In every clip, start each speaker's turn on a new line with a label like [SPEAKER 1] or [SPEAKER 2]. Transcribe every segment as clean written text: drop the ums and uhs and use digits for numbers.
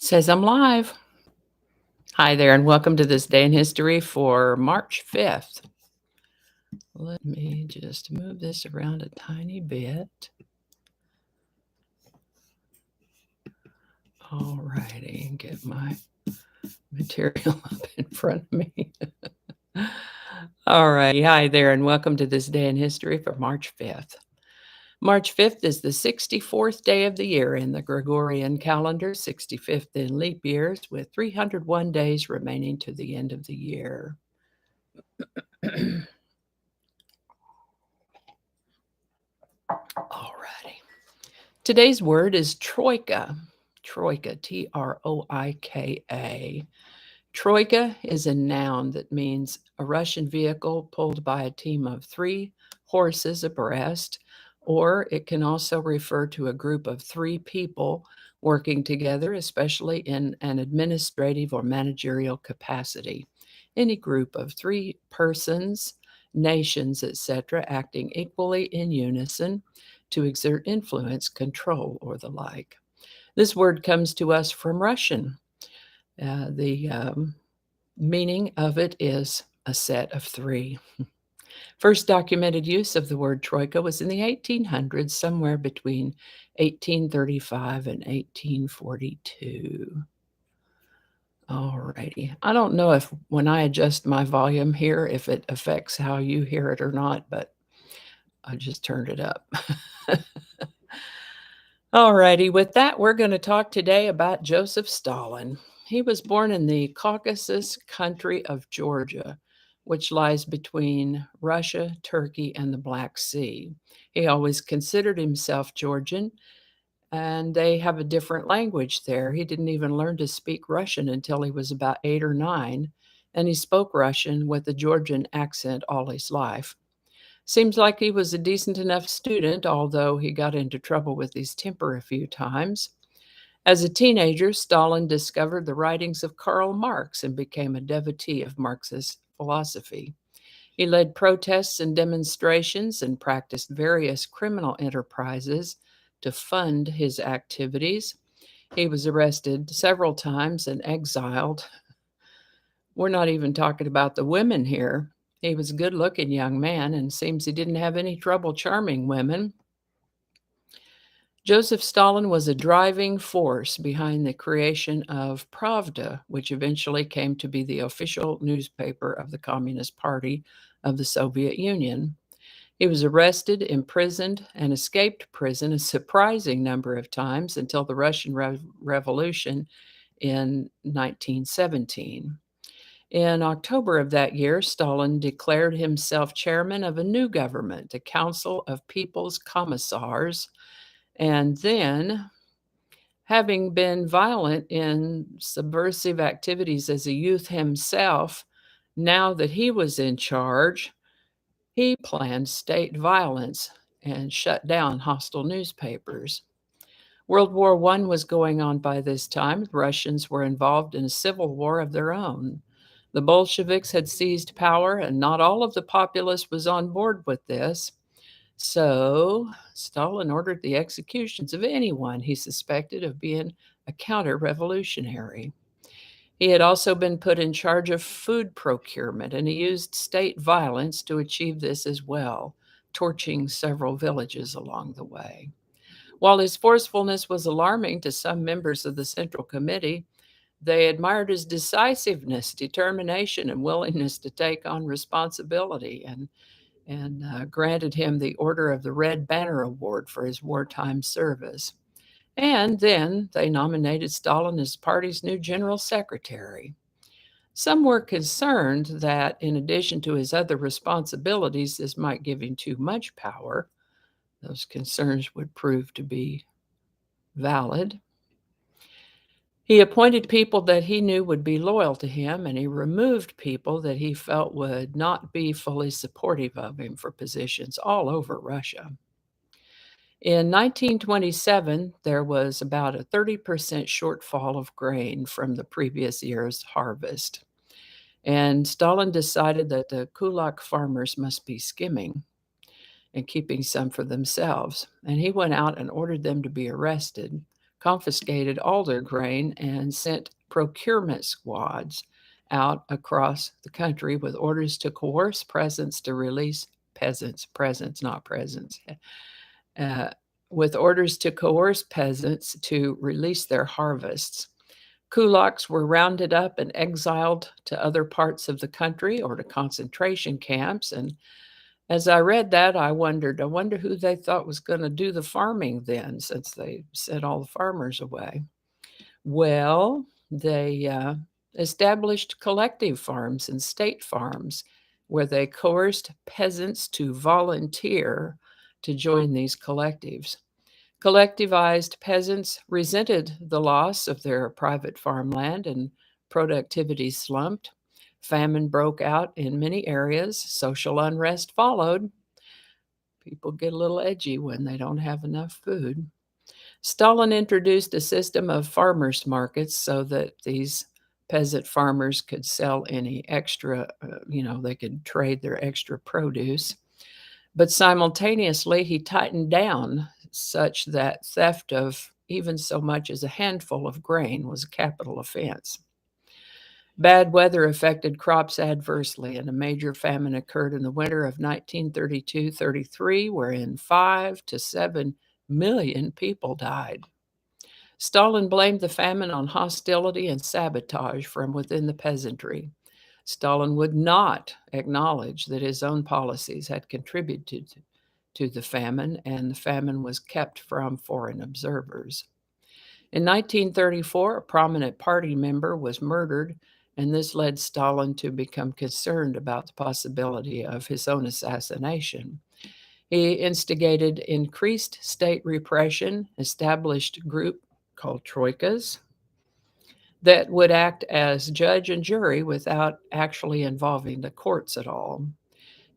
[SPEAKER 1] Says I'm live. Hi there, and welcome to this day in history for March 5th. Let me just move this around a tiny bit. All righty, get my material up in front of me. All righty, hi there, and welcome to this day in history for March 5th. March 5th is the 64th day of the year in the Gregorian calendar, 65th in leap years, with 301 days remaining to the end of the year. Alrighty. Today's word is troika. Troika, Troika. Troika is a noun that means a Russian vehicle pulled by a team of 3 horses abreast, or it can also refer to a group of 3 people working together, especially in an administrative or managerial capacity. Any group of 3 persons, nations, etc., acting equally in unison to exert influence, control, or the like. This word comes to us from Russian. The meaning of it is a set of 3. First documented use of the word troika was in the 1800s, somewhere between 1835 and 1842. Alrighty. I don't know if when I adjust my volume here, if it affects how you hear it or not, but I just turned it up. Alrighty, with that, we're going to talk today about Joseph Stalin. He was born in the Caucasus country of Georgia, which lies between Russia, Turkey, and the Black Sea. He always considered himself Georgian, and they have a different language there. He didn't even learn to speak Russian until he was about 8 or 9, and he spoke Russian with a Georgian accent all his life. Seems like he was a decent enough student, although he got into trouble with his temper a few times. As a teenager, Stalin discovered the writings of Karl Marx and became a devotee of Marxist philosophy. He led protests and demonstrations and practiced various criminal enterprises to fund his activities. He was arrested several times and exiled. We're not even talking about the women here. He was a good-looking young man and seems he didn't have any trouble charming women. Joseph Stalin was a driving force behind the creation of Pravda, which eventually came to be the official newspaper of the Communist Party of the Soviet Union. He was arrested, imprisoned, and escaped prison a surprising number of times until the Russian Revolution in 1917. In October of that year, Stalin declared himself chairman of a new government, a Council of People's Commissars, and then, having been violent in subversive activities as a youth himself, now that he was in charge, he planned state violence and shut down hostile newspapers. World War I was going on by this time. The Russians were involved in a civil war of their own. The Bolsheviks had seized power, and not all of the populace was on board with this. So Stalin ordered the executions of anyone he suspected of being a counter-revolutionary. He had also been put in charge of food procurement, and he used state violence to achieve this as well, torching several villages along the way. While his forcefulness was alarming to some members of the Central Committee, they admired his decisiveness, determination, and willingness to take on responsibility, and granted him the Order of the Red Banner Award for his wartime service. And then they nominated Stalin as party's new general secretary. Some were concerned that, in addition to his other responsibilities, this might give him too much power. Those concerns would prove to be valid. He appointed people that he knew would be loyal to him, and he removed people that he felt would not be fully supportive of him for positions all over Russia. In 1927, there was about a 30% shortfall of grain from the previous year's harvest. And Stalin decided that the kulak farmers must be skimming and keeping some for themselves. And he went out and ordered them to be arrested, confiscated all their grain and sent procurement squads out across the country with orders to coerce peasants to release presents, not presents, uh, with orders to coerce peasants to release their harvests. Kulaks were rounded up and exiled to other parts of the country or to concentration camps. And as I read that, I wonder who they thought was going to do the farming then, since they sent all the farmers away. Well, they established collective farms and state farms where they coerced peasants to volunteer to join these collectives. Collectivized peasants resented the loss of their private farmland and productivity slumped. Famine broke out in many areas. Social unrest followed. People get a little edgy when they don't have enough food. Stalin introduced a system of farmers' markets so that these peasant farmers could sell any extra, they could trade their extra produce. But simultaneously, he tightened down such that theft of even so much as a handful of grain was a capital offense. Bad weather affected crops adversely, and a major famine occurred in the winter of 1932-33, wherein 5 to 7 million people died. Stalin blamed the famine on hostility and sabotage from within the peasantry. Stalin would not acknowledge that his own policies had contributed to the famine, and the famine was kept from foreign observers. In 1934, a prominent party member was murdered, and this led Stalin to become concerned about the possibility of his own assassination. He instigated increased state repression, established a group called Troikas that would act as judge and jury without actually involving the courts at all.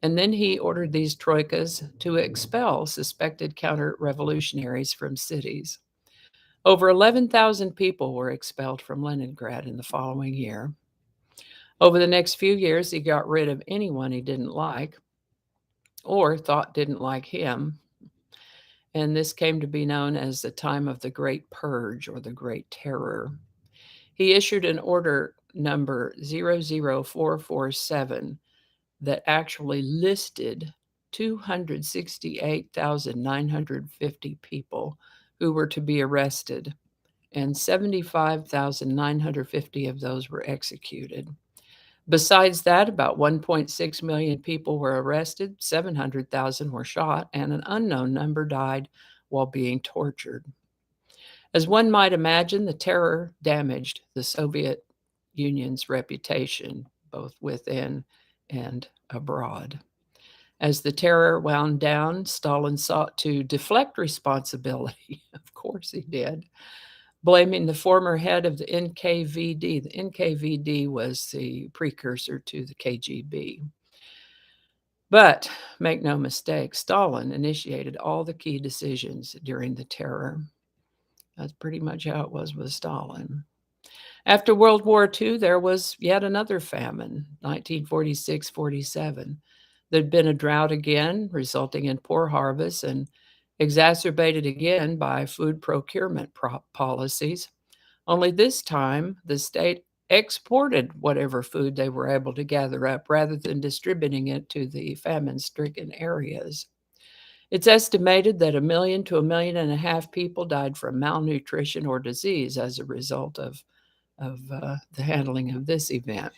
[SPEAKER 1] And then he ordered these troikas to expel suspected counter-revolutionaries from cities. Over 11,000 people were expelled from Leningrad in the following year. Over the next few years, he got rid of anyone he didn't like or thought didn't like him. And this came to be known as the time of the Great Purge or the Great Terror. He issued an order number 00447 that actually listed 268,950 people who were to be arrested, and 75,950 of those were executed. Besides that, about 1.6 million people were arrested, 700,000 were shot, and an unknown number died while being tortured. As one might imagine, the terror damaged the Soviet Union's reputation, both within and abroad. As the terror wound down, Stalin sought to deflect responsibility. Of course he did, blaming the former head of the NKVD. The NKVD was the precursor to the KGB. But make no mistake, Stalin initiated all the key decisions during the terror. That's pretty much how it was with Stalin. After World War II, there was yet another famine, 1946-47. There'd been a drought again, resulting in poor harvests and exacerbated again by food procurement policies. Only this time, the state exported whatever food they were able to gather up rather than distributing it to the famine-stricken areas. It's estimated that 1 million to 1.5 million people died from malnutrition or disease as a result of the handling of this event.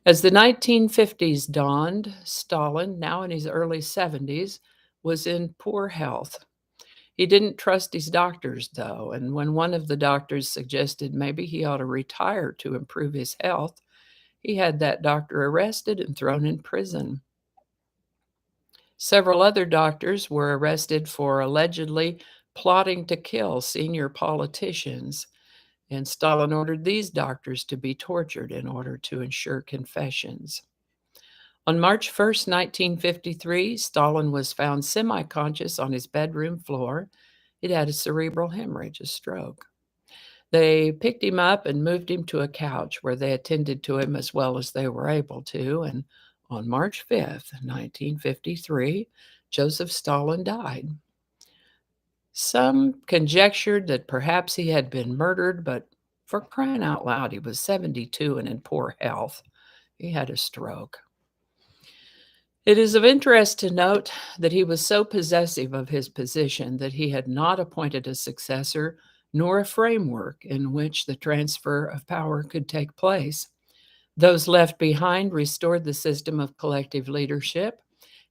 [SPEAKER 1] As the 1950s dawned, Stalin, now in his early 70s, was in poor health. He didn't trust his doctors, though, and when one of the doctors suggested maybe he ought to retire to improve his health, he had that doctor arrested and thrown in prison. Several other doctors were arrested for allegedly plotting to kill senior politicians, and Stalin ordered these doctors to be tortured in order to ensure confessions. On March 1st, 1953, Stalin was found semi-conscious on his bedroom floor. He'd had a cerebral hemorrhage, a stroke. They picked him up and moved him to a couch where they attended to him as well as they were able to, and on March 5th, 1953, Joseph Stalin died. Some conjectured that perhaps he had been murdered, but for crying out loud, he was 72 and in poor health. He had a stroke. It is of interest to note that he was so possessive of his position that he had not appointed a successor nor a framework in which the transfer of power could take place. Those left behind restored the system of collective leadership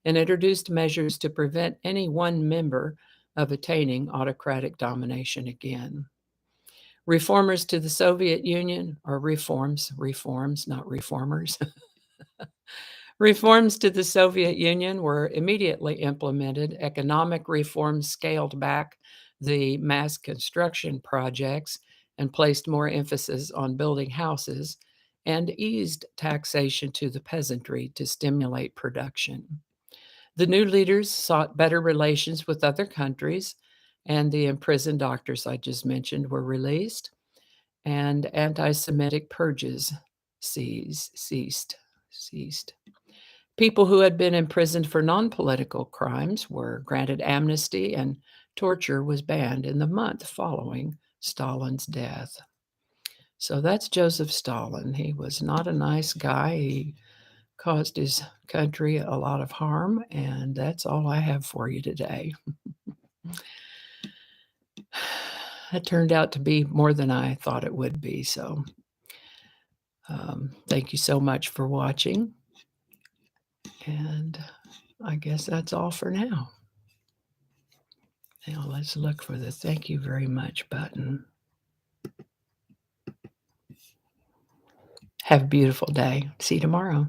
[SPEAKER 1] and introduced measures to prevent any one member of attaining autocratic domination again. Reformers to the Soviet Union, or reforms, not reformers. Reforms to the Soviet Union were immediately implemented. Economic reforms scaled back the mass construction projects and placed more emphasis on building houses and eased taxation to the peasantry to stimulate production. The new leaders sought better relations with other countries, and the imprisoned doctors I just mentioned were released, and anti Semitic purges ceased. People who had been imprisoned for non political crimes were granted amnesty, and torture was banned in the month following Stalin's death. So that's Joseph Stalin. He was not a nice guy. He caused his country a lot of harm, and that's all I have for you today. It turned out to be more than I thought it would be, so thank you so much for watching, and I guess that's all for now. Now let's look for the thank you very much button. Have a beautiful day. See you tomorrow.